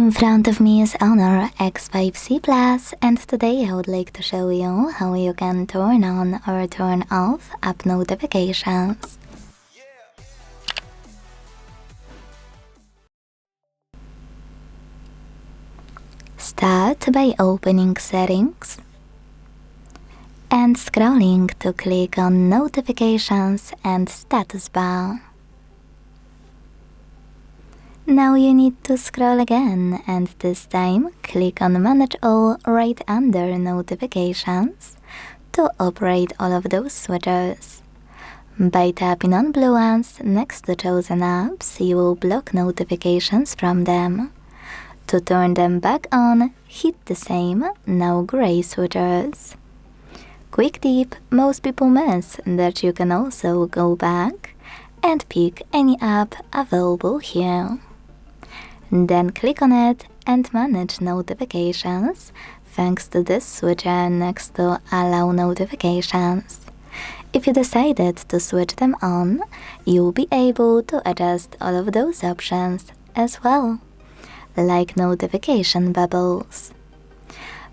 In front of me is Honor X5c Plus, and today I would like to show you how you can turn on or turn off app notifications. Start by opening Settings and scrolling to click on Notifications and Status Bar. Now you need to scroll again, and this time click on Manage All right under Notifications to operate all of those switches. By tapping on blue ones next to chosen apps, you will block notifications from them. To turn them back on, hit the same, now gray switches. Quick tip, most people miss that you can also go back and pick any app available here. Then click on it and manage notifications thanks to this switcher next to Allow Notifications. If you decided to switch them on, you'll be able to adjust all of those options as well, like notification bubbles.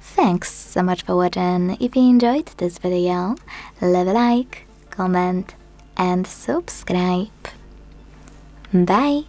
Thanks so much for watching. If you enjoyed this video, leave a like, comment and subscribe. Bye!